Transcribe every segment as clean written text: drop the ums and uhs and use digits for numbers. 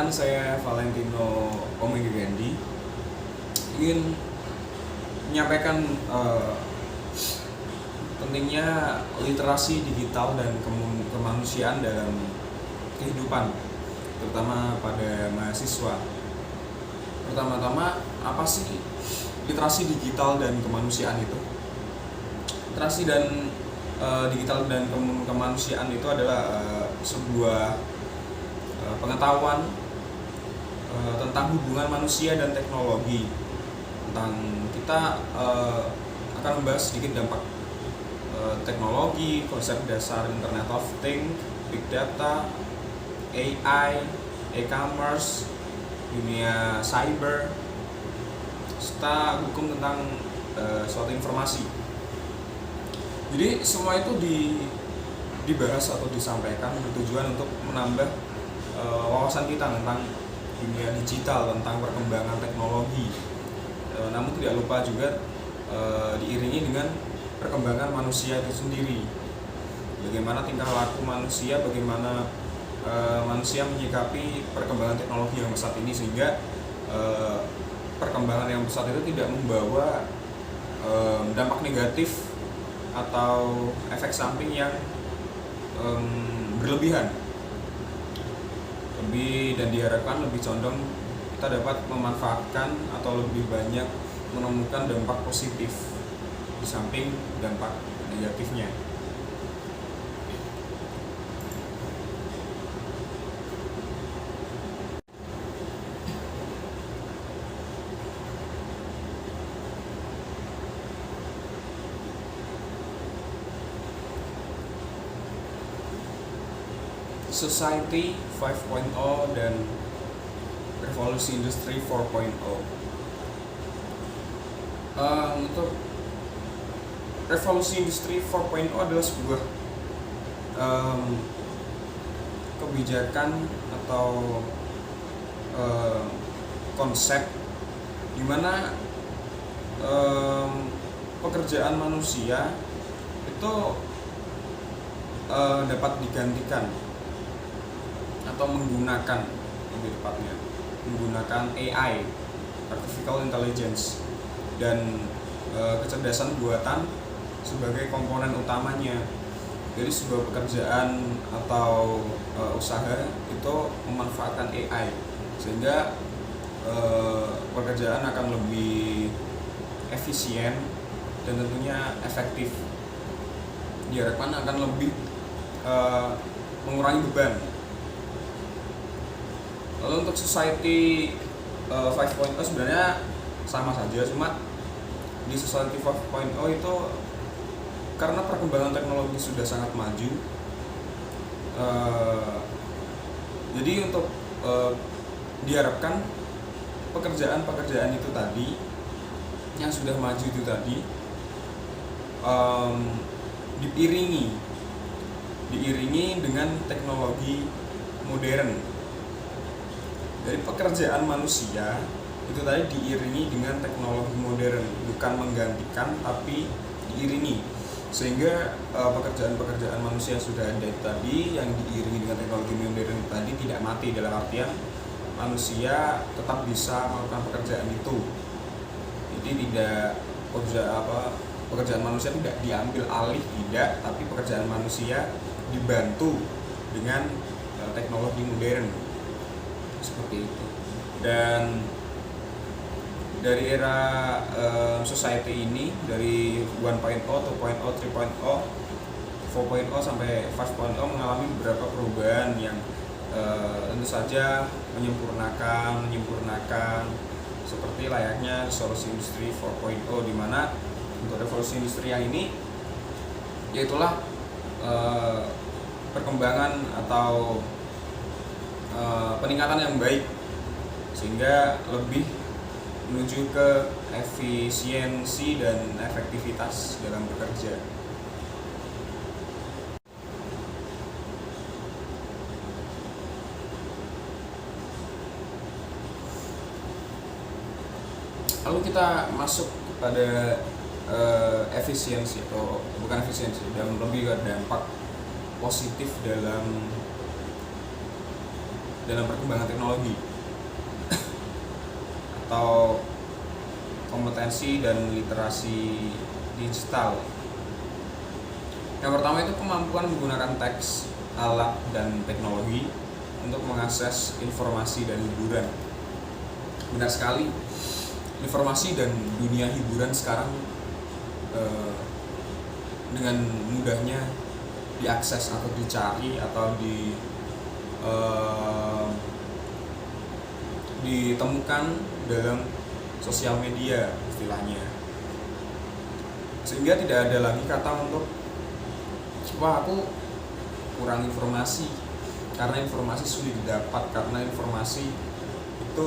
Perkenalkan, saya Valentino Omega Gandhi ingin menyampaikan pentingnya literasi digital dan kemanusiaan dalam kehidupan, terutama pada mahasiswa. Pertama-tama, apa sih literasi digital dan kemanusiaan itu? Literasi dan digital dan kemanusiaan itu adalah sebuah pengetahuan tentang hubungan manusia dan teknologi. Kita akan membahas sedikit dampak teknologi, konsep dasar Internet of Things, Big Data, AI, e-commerce, dunia cyber, serta hukum tentang suatu informasi. Jadi semua itu dibahas atau disampaikan bertujuan untuk menambah wawasan kita tentang dunia digital, tentang perkembangan teknologi. Namun tidak lupa juga diiringi dengan perkembangan manusia itu sendiri. Bagaimana tingkah laku manusia, bagaimana manusia menyikapi perkembangan teknologi yang pesat ini, sehingga perkembangan yang pesat itu tidak membawa dampak negatif atau efek samping yang berlebihan. Dan diharapkan lebih condong kita dapat memanfaatkan atau lebih banyak menemukan dampak positif di samping dampak negatifnya. Society 5.0 dan Revolusi Industri 4.0. Untuk Revolusi Industri 4.0 adalah sebuah kebijakan atau konsep di mana pekerjaan manusia itu dapat digantikan atau menggunakan, lebih tepatnya menggunakan AI, Artificial Intelligence, dan kecerdasan buatan sebagai komponen utamanya. Jadi sebuah pekerjaan atau usaha itu memanfaatkan AI, sehingga pekerjaan akan lebih efisien dan tentunya efektif. Diharapkan akan lebih mengurangi beban. Lalu untuk Society 5.0 sebenarnya sama saja, cuma di Society 5.0 itu karena perkembangan teknologi sudah sangat maju, jadi untuk diharapkan pekerjaan itu tadi yang sudah maju itu tadi diiringi dengan teknologi modern. Dari pekerjaan manusia itu tadi diiringi dengan teknologi modern, bukan menggantikan tapi diiringi, sehingga pekerjaan manusia sudah ada tadi yang diiringi dengan teknologi modern tadi tidak mati, dalam artian manusia tetap bisa melakukan pekerjaan itu. Jadi pekerjaan manusia tidak diambil alih, tidak, tapi pekerjaan manusia dibantu dengan teknologi modern, seperti itu. Dan dari era society ini, dari 1.0, 2.0, 3.0, 4.0 sampai 5.0 mengalami beberapa perubahan yang tentu saja menyempurnakan seperti layaknya Revolusi Industri 4.0, di mana untuk revolusi industri yang ini yaitulah perkembangan atau peningkatan yang baik, sehingga lebih menuju ke efisiensi dan efektivitas dalam bekerja. Lalu kita masuk pada efisiensi, atau bukan efisiensi, dan lebih ke dampak positif dalam dalam perkembangan teknologi atau kompetensi dan literasi digital. Yang pertama itu kemampuan menggunakan teks, alat, dan teknologi untuk mengakses informasi dan hiburan. Benar sekali, informasi dan dunia hiburan sekarang dengan mudahnya diakses atau dicari atau ditemukan dalam sosial media istilahnya, sehingga tidak ada lagi kata untuk wah aku kurang informasi, karena informasi sulit didapat, karena informasi itu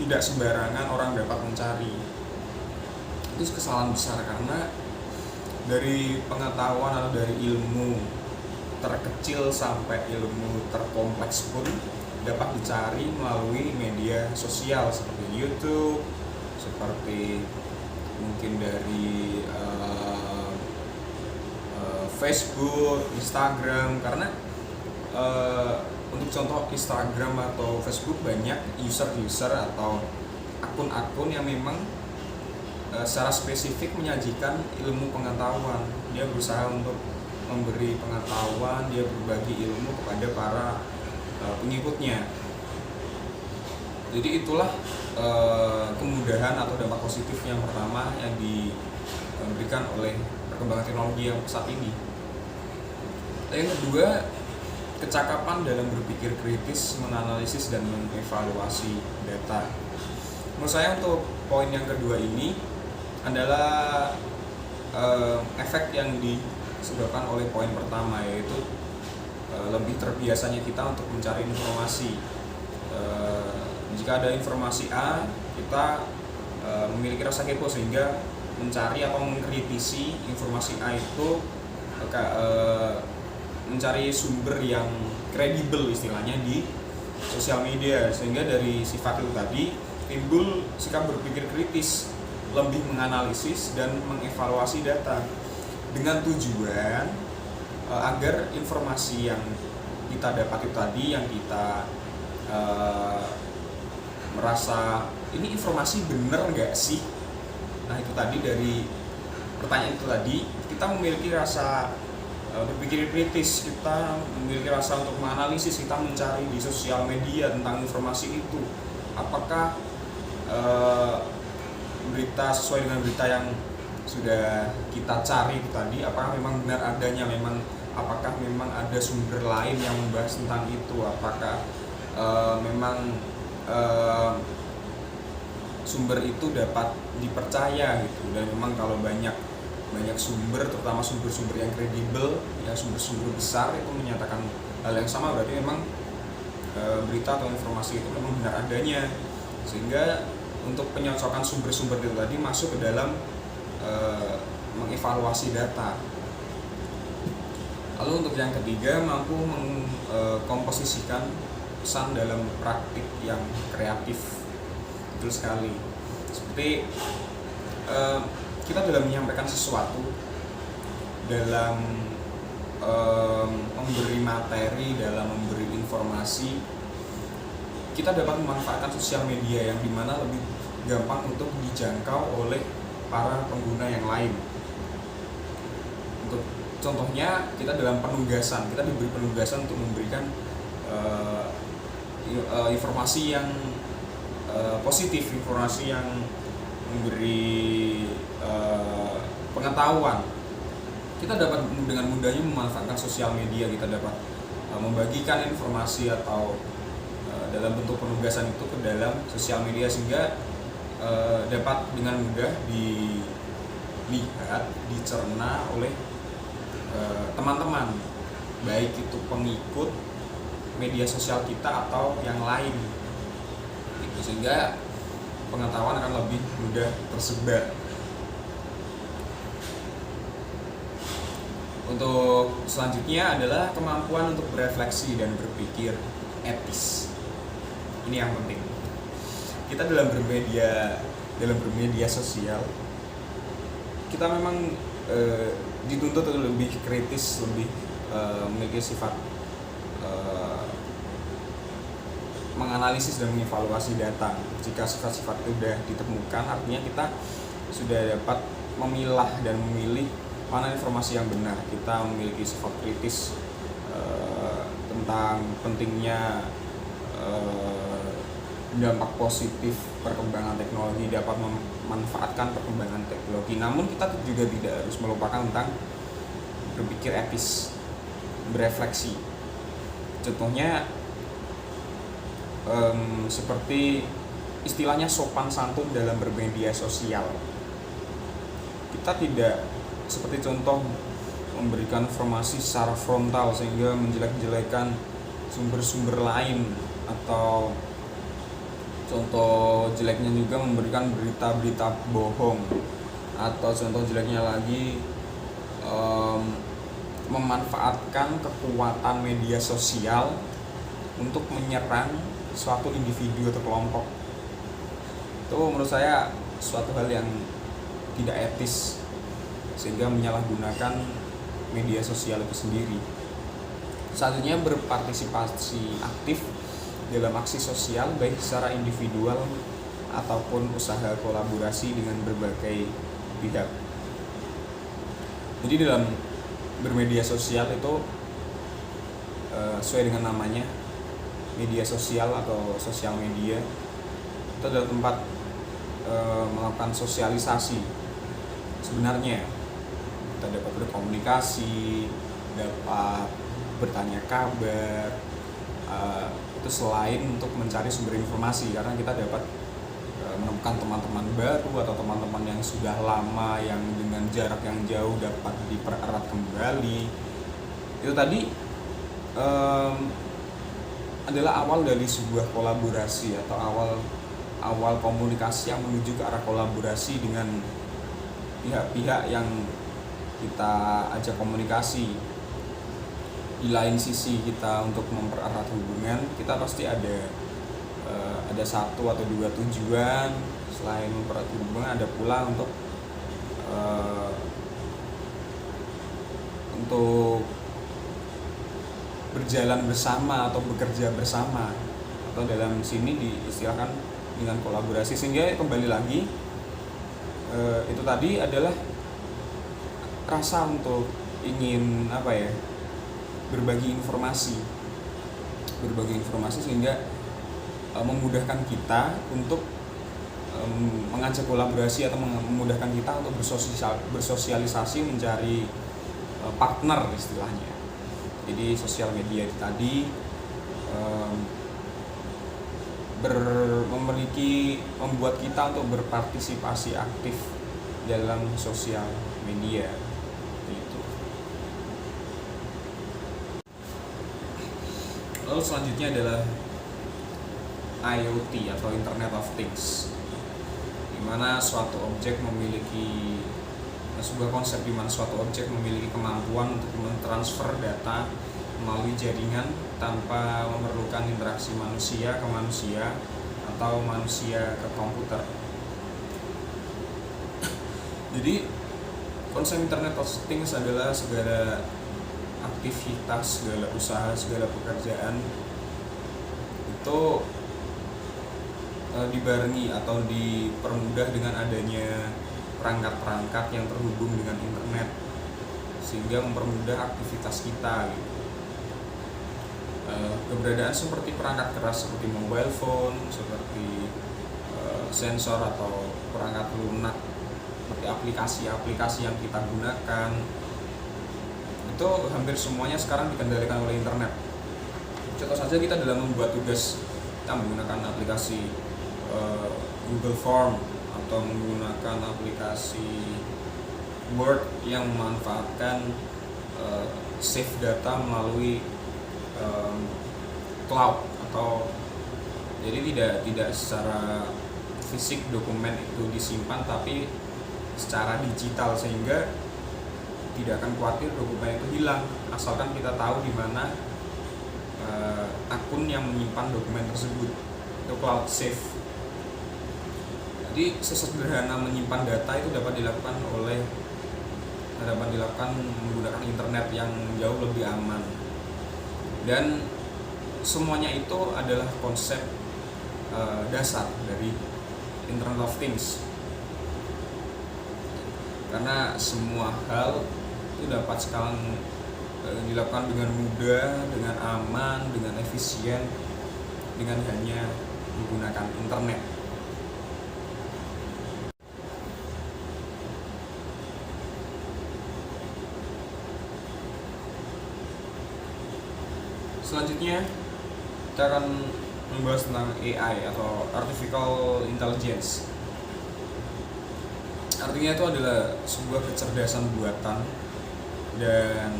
tidak sembarangan orang dapat mencari. Itu kesalahan besar, karena dari pengetahuan atau dari ilmu terkecil sampai ilmu terkompleks pun dapat dicari melalui media sosial seperti YouTube, seperti mungkin dari Facebook, Instagram. Karena untuk contoh Instagram atau Facebook banyak user atau akun-akun yang memang secara spesifik menyajikan ilmu pengetahuan. Dia berusaha untuk memberi pengetahuan, dia berbagi ilmu kepada para pengikutnya. Jadi itulah kemudahan atau dampak positif yang pertama yang diberikan oleh perkembangan teknologi yang saat ini. Yang kedua, kecakapan dalam berpikir kritis, menganalisis dan mengevaluasi data. Menurut saya untuk poin yang kedua ini adalah efek yang disebabkan oleh poin pertama, yaitu lebih terbiasanya kita untuk mencari informasi. Jika ada informasi A, kita memiliki rasa kepo sehingga mencari atau mengkritisi informasi A itu, mencari sumber yang kredibel istilahnya di sosial media, sehingga dari sifat itu tadi timbul sikap berpikir kritis, lebih menganalisis dan mengevaluasi data dengan tujuan agar informasi yang kita dapat itu tadi, yang kita merasa ini informasi bener nggak sih? Nah itu tadi, dari pertanyaan itu tadi kita memiliki rasa berpikir kritis, kita memiliki rasa untuk menganalisis, kita mencari di sosial media tentang informasi itu. Apakah berita sesuai dengan berita yang sudah kita cari itu tadi, apakah memang benar adanya, apakah memang ada sumber lain yang membahas tentang itu, apakah memang sumber itu dapat dipercaya gitu. Dan memang kalau banyak sumber, terutama sumber-sumber yang kredibel, ya sumber-sumber besar itu menyatakan hal yang sama, berarti memang berita atau informasi itu memang benar adanya. Sehingga untuk penyocokan sumber-sumber itu tadi masuk ke dalam mengevaluasi data. Lalu untuk yang ketiga, mampu mengkomposisikan pesan dalam praktik yang kreatif. Betul sekali. Seperti kita dalam menyampaikan sesuatu, dalam memberi materi, dalam memberi informasi, kita dapat memanfaatkan sosial media yang dimana lebih gampang untuk dijangkau oleh para pengguna yang lain. Untuk contohnya, kita dalam penugasan, kita diberi penugasan untuk memberikan informasi yang positif, informasi yang memberi pengetahuan. Kita dapat dengan mudahnya memanfaatkan sosial media, kita dapat membagikan informasi atau dalam bentuk penugasan itu ke dalam sosial media, sehingga dapat dengan mudah dilihat, dicerna oleh teman-teman, baik itu pengikut media sosial kita atau yang lain gitu, sehingga pengetahuan akan lebih mudah tersebar. Untuk selanjutnya adalah kemampuan untuk berefleksi dan berpikir etis. Ini yang penting. Kita dalam bermedia sosial, kita memang dituntut untuk lebih kritis, lebih memiliki sifat menganalisis dan mengevaluasi data. Jika sifat-sifat itu sudah ditemukan, artinya kita sudah dapat memilah dan memilih mana informasi yang benar. Kita memiliki sifat kritis tentang pentingnya dampak positif perkembangan teknologi, dapat memanfaatkan perkembangan teknologi. Namun kita juga tidak harus melupakan tentang berpikir etis, berefleksi. Contohnya seperti istilahnya sopan santun dalam bermedia sosial. Kita tidak seperti contoh memberikan informasi secara frontal sehingga menjelek-jelekan sumber-sumber lain, atau contoh jeleknya juga memberikan berita-berita bohong, atau contoh jeleknya lagi memanfaatkan kekuatan media sosial untuk menyerang suatu individu atau kelompok. Itu menurut saya suatu hal yang tidak etis, sehingga menyalahgunakan media sosial itu sendiri. Selanjutnya, berpartisipasi aktif dalam aksi sosial baik secara individual ataupun usaha kolaborasi dengan berbagai pihak. Jadi dalam bermedia sosial itu sesuai dengan namanya, media sosial atau sosial media itu adalah tempat melakukan sosialisasi. Sebenarnya kita dapat berkomunikasi, dapat bertanya kabar, itu selain untuk mencari sumber informasi, karena kita dapat menemukan teman-teman baru atau teman-teman yang sudah lama yang dengan jarak yang jauh dapat dipererat kembali. Itu tadi adalah awal dari sebuah kolaborasi atau awal komunikasi yang menuju ke arah kolaborasi dengan pihak-pihak yang kita ajak komunikasi. Di lain sisi kita untuk mempererat hubungan, kita pasti ada satu atau dua tujuan. Selain mempererat hubungan, ada pula untuk berjalan bersama atau bekerja bersama, atau dalam sini diistilahkan dengan kolaborasi. Sehingga kembali lagi itu tadi adalah rasa untuk ingin berbagi informasi sehingga memudahkan kita untuk mengajak kolaborasi atau memudahkan kita untuk bersosialisasi, mencari partner istilahnya. Jadi sosial media itu tadi membuat kita untuk berpartisipasi aktif dalam sosial media itu. Lalu selanjutnya adalah IoT atau Internet of Things, di mana sebuah konsep di mana suatu objek memiliki kemampuan untuk mentransfer data melalui jaringan tanpa memerlukan interaksi manusia ke manusia atau manusia ke komputer. Jadi konsep Internet of Things adalah segala aktivitas, segala usaha, segala pekerjaan itu dibarengi atau dipermudah dengan adanya perangkat-perangkat yang terhubung dengan internet, sehingga mempermudah aktivitas kita gitu. Keberadaan seperti perangkat keras seperti mobile phone, seperti sensor atau perangkat lunak, seperti aplikasi-aplikasi yang kita gunakan, itu hampir semuanya sekarang dikendalikan oleh internet. Contoh saja kita dalam membuat tugas, kita menggunakan aplikasi Google Form atau menggunakan aplikasi Word yang memanfaatkan save data melalui cloud, atau jadi tidak secara fisik dokumen itu disimpan, tapi secara digital, sehingga tidak akan khawatir dokumen itu hilang asalkan kita tahu di mana akun yang menyimpan dokumen tersebut. Itu cloud save. Jadi sesederhana menyimpan data itu dapat dilakukan menggunakan internet yang jauh lebih aman. Dan semuanya itu adalah konsep dasar dari Internet of Things, karena semua hal itu dapat sekarang dilakukan dengan mudah, dengan aman, dengan efisien, dengan hanya menggunakan internet. Selanjutnya kita akan membahas tentang AI atau Artificial Intelligence. Artinya itu adalah sebuah kecerdasan buatan, dan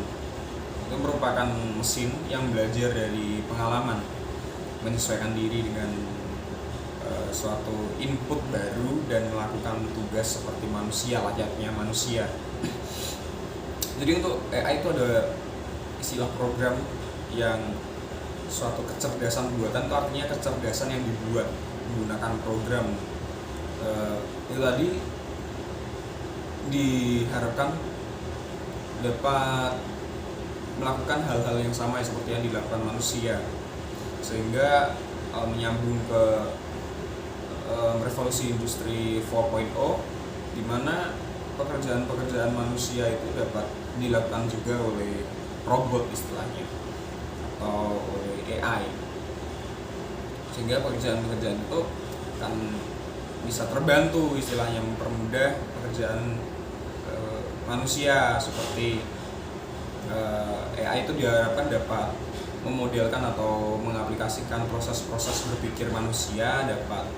itu merupakan mesin yang belajar dari pengalaman, menyesuaikan diri dengan suatu input baru dan melakukan tugas seperti manusia, layaknya manusia. Jadi untuk AI itu ada istilah program yang suatu kecerdasan buatan, itu artinya kecerdasan yang dibuat menggunakan program. Itu tadi diharapkan dapat melakukan hal-hal yang sama seperti yang dilakukan manusia, sehingga menyambung ke revolusi industri 4.0, di mana pekerjaan-pekerjaan manusia itu dapat dilakukan juga oleh robot istilahnya, atau oleh AI, sehingga pekerjaan-pekerjaan itu akan bisa terbantu istilahnya, mempermudah pekerjaan manusia. Seperti AI itu diharapkan dapat memodelkan atau mengaplikasikan proses-proses berpikir manusia, dapat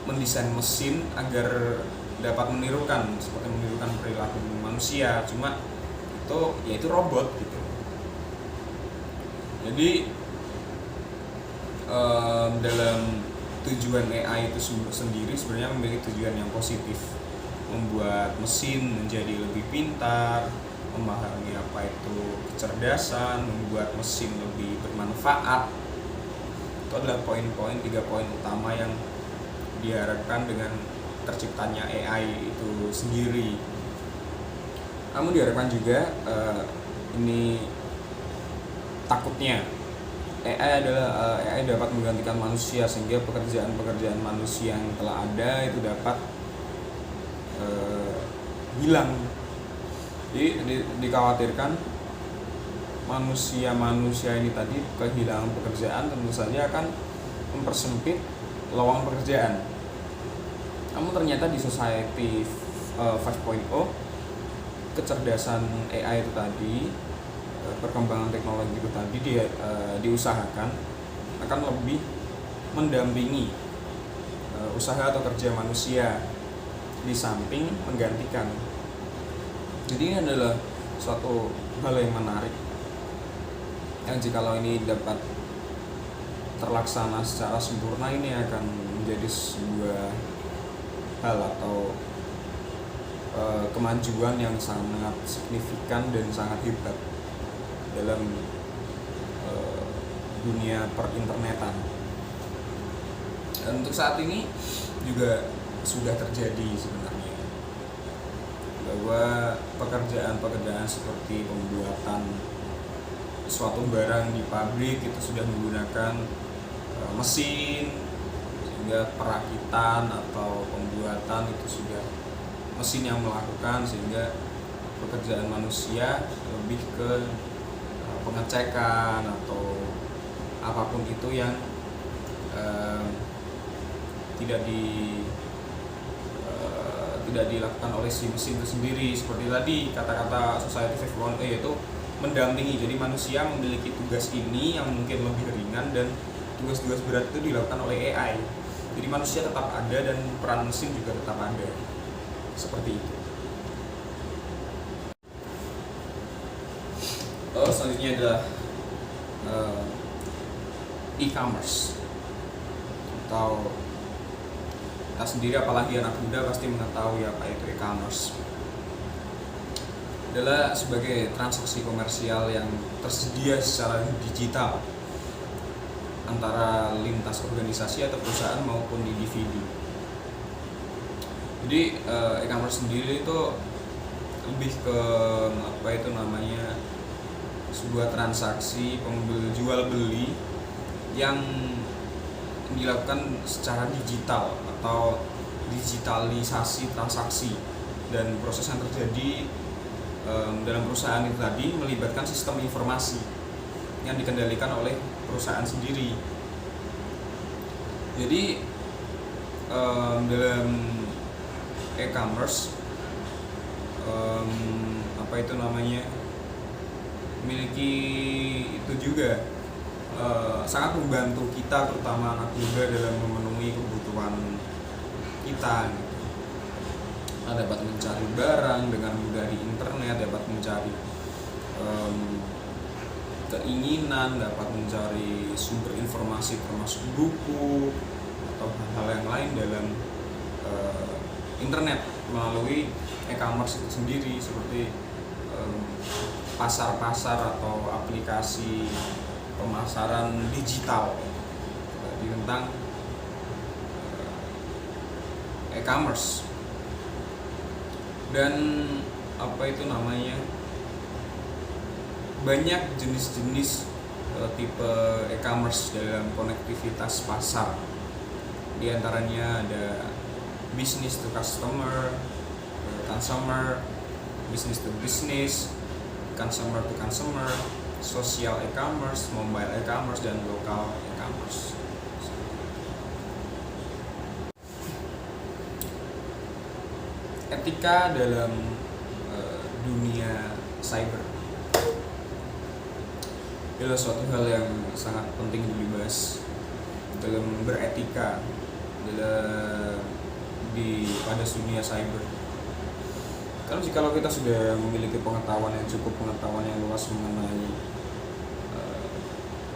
mendesain mesin agar dapat menirukan perilaku manusia, cuma itu yaitu robot gitu. Jadi dalam tujuan AI itu sendiri sebenarnya memiliki tujuan yang positif, membuat mesin menjadi lebih pintar, memahami apa itu kecerdasan, membuat mesin lebih bermanfaat. Itu adalah tiga poin utama yang diharapkan dengan terciptanya AI itu sendiri. Namun diharapkan juga ini takutnya AI dapat menggantikan manusia, sehingga pekerjaan-pekerjaan manusia yang telah ada itu dapat hilang. Jadi dikhawatirkan manusia ini tadi kehilangan pekerjaan tentu saja akan mempersempit lowongan pekerjaan. Namun ternyata di Society 5.0, kecerdasan AI itu tadi, perkembangan teknologi itu tadi diusahakan akan lebih mendampingi usaha atau kerja manusia di samping menggantikan. Jadi ini adalah suatu hal yang menarik, yang jikalau ini dapat terlaksana secara sempurna, ini akan menjadi sebuah hal atau kemajuan yang sangat signifikan dan sangat hebat dalam dunia perinternetan. Dan untuk saat ini juga sudah terjadi sebenarnya, bahwa pekerjaan-pekerjaan seperti pembuatan suatu barang di pabrik itu sudah menggunakan mesin, sehingga perakitan atau pembuatan itu sudah mesin yang melakukan, sehingga pekerjaan manusia lebih ke pengecekan atau apapun itu yang tidak dilakukan oleh si mesin itu sendiri. Seperti tadi kata-kata Society 5.0 yaitu mendampingi. Jadi manusia memiliki tugas ini yang mungkin lebih ringan, dan tugas-tugas berat itu dilakukan oleh AI. Jadi manusia tetap ada dan peran mesin juga tetap ada. Seperti itu. Selanjutnya adalah e-commerce, atau kita sendiri, apalagi anak muda, pasti mengetahui apa itu e-commerce. Adalah sebagai transaksi komersial yang tersedia secara digital antara lintas organisasi atau perusahaan maupun individu. Jadi e-commerce sendiri itu lebih ke sebuah transaksi jual beli yang dilakukan secara digital atau digitalisasi transaksi, dan proses yang terjadi dalam perusahaan itu tadi melibatkan sistem informasi yang dikendalikan oleh perusahaan sendiri. Jadi dalam e-commerce memiliki itu juga sangat membantu kita, terutama anak muda, dalam memenuhi kebutuhan kita gitu. Dapat mencari barang dengan mudah di internet, dapat mencari keinginan, dapat mencari sumber informasi termasuk buku atau hal-hal yang lain dalam internet melalui e-commerce itu sendiri, seperti pasar-pasar atau aplikasi pemasaran digital tentang e-commerce. Dan banyak jenis-jenis tipe e-commerce dalam konektivitas pasar. Di antaranya ada business to customer, consumer, business to business, consumer to consumer, social e-commerce, mobile e-commerce, dan local e-commerce. Etika dalam dunia cyber adalah suatu hal yang sangat penting dibahas dalam beretika pada dunia cyber. Karena jikalau kita sudah memiliki pengetahuan yang luas mengenai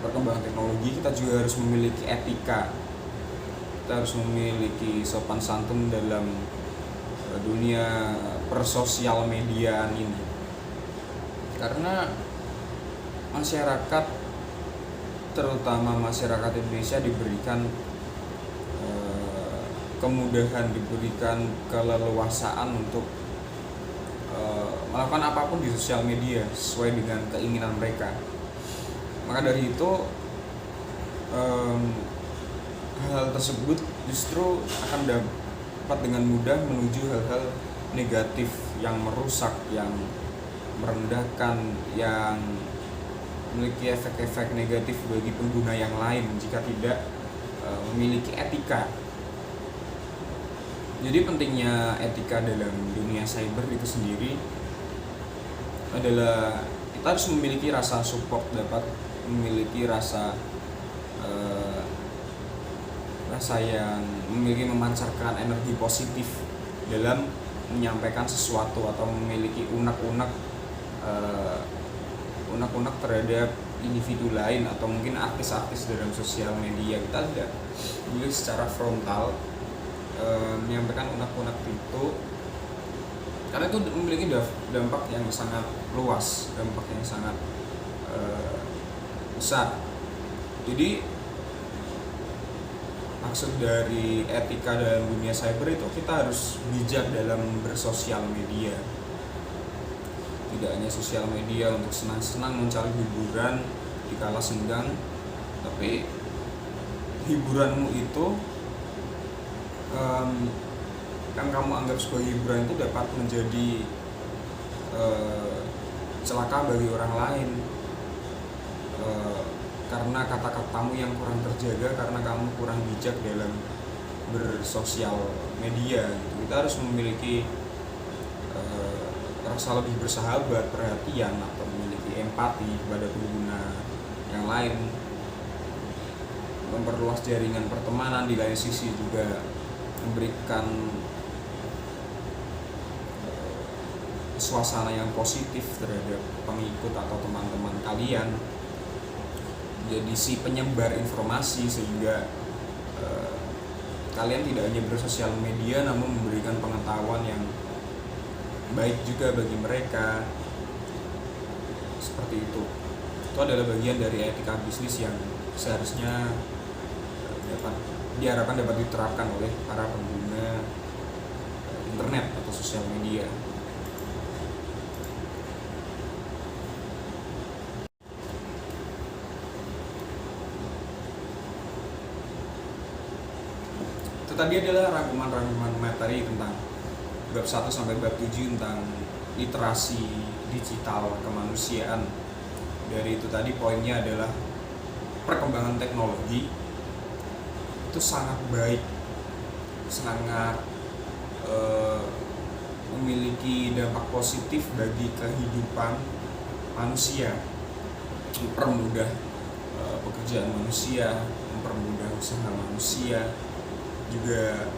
perkembangan teknologi, kita juga harus memiliki etika. Kita harus memiliki sopan santun dalam dunia persosial mediaan ini, karena masyarakat, terutama masyarakat Indonesia, diberikan kemudahan, diberikan keleluasaan untuk melakukan apapun di sosial media sesuai dengan keinginan mereka. Maka dari itu hal tersebut justru akan dapat dengan mudah menuju hal-hal negatif yang merusak, yang merendahkan, yang memiliki efek-efek negatif bagi pengguna yang lain jika tidak memiliki etika. Jadi pentingnya etika dalam dunia cyber itu sendiri adalah kita harus memiliki rasa support, dapat memiliki rasa yang memancarkan energi positif dalam menyampaikan sesuatu, atau memiliki unek-unek terhadap individu lain atau mungkin artis-artis dalam sosial media. Kita tidak boleh secara frontal menyampaikan unek-unek itu, karena itu memiliki dampak yang sangat luas, dampak yang sangat besar. Jadi maksud dari etika dalam dunia cyber itu kita harus bijak dalam bersosial media. Tidak hanya sosial media untuk senang-senang mencari hiburan di kala senggang, tapi hiburanmu itu yang kamu anggap sebagai hiburan itu dapat menjadi celaka bagi orang lain, karena kata-katamu yang kurang terjaga, karena kamu kurang bijak dalam bersosial media gitu. Kita harus memiliki rasa lebih bersahabat, perhatian, atau memiliki empati kepada pengguna yang lain, memperluas jaringan pertemanan. Di lain sisi juga memberikan suasana yang positif terhadap pengikut atau teman-teman kalian, jadi si penyebar informasi, sehingga kalian tidak hanya bersosial media namun memberikan pengetahuan yang baik juga bagi mereka. Seperti itu adalah bagian dari etika bisnis yang seharusnya diharapkan dapat diterapkan oleh para pengguna internet atau sosial media. tadi adalah rangkuman-rangkuman materi tentang bab 1 sampai bab 7 tentang literasi digital kemanusiaan. Dari itu tadi poinnya adalah perkembangan teknologi itu sangat baik, sangat memiliki dampak positif bagi kehidupan manusia, mempermudah pekerjaan manusia, mempermudah usaha manusia, juga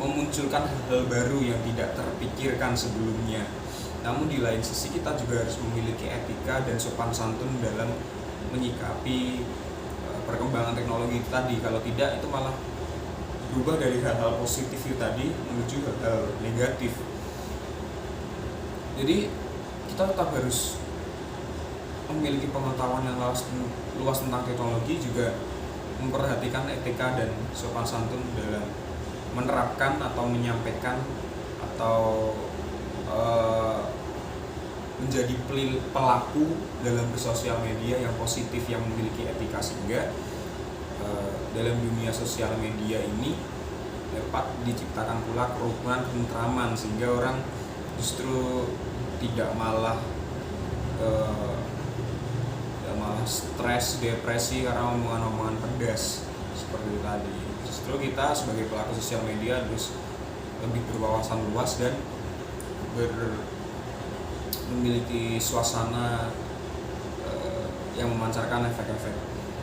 memunculkan hal-hal baru yang tidak terpikirkan sebelumnya. Namun di lain sisi kita juga harus memiliki etika dan sopan santun dalam menyikapi perkembangan teknologi itu tadi. Kalau tidak, itu malah berubah dari hal-hal positif itu tadi menuju hal-hal negatif. Jadi kita tetap harus memiliki pengetahuan yang luas tentang teknologi, juga memperhatikan etika dan sopan santun dalam menerapkan atau menyampaikan atau menjadi pelaku dalam bersosial media yang positif, yang memiliki etika, sehingga dalam dunia sosial media ini dapat diciptakan pula kerukunan, ketentraman, sehingga orang justru tidak malah stres, depresi karena omongan-omongan pedas seperti itu tadi. Justru kita sebagai pelaku sosial media harus lebih berwawasan luas dan memiliki suasana yang memancarkan efek-efek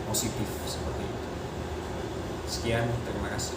positif seperti itu. Sekian, terima kasih.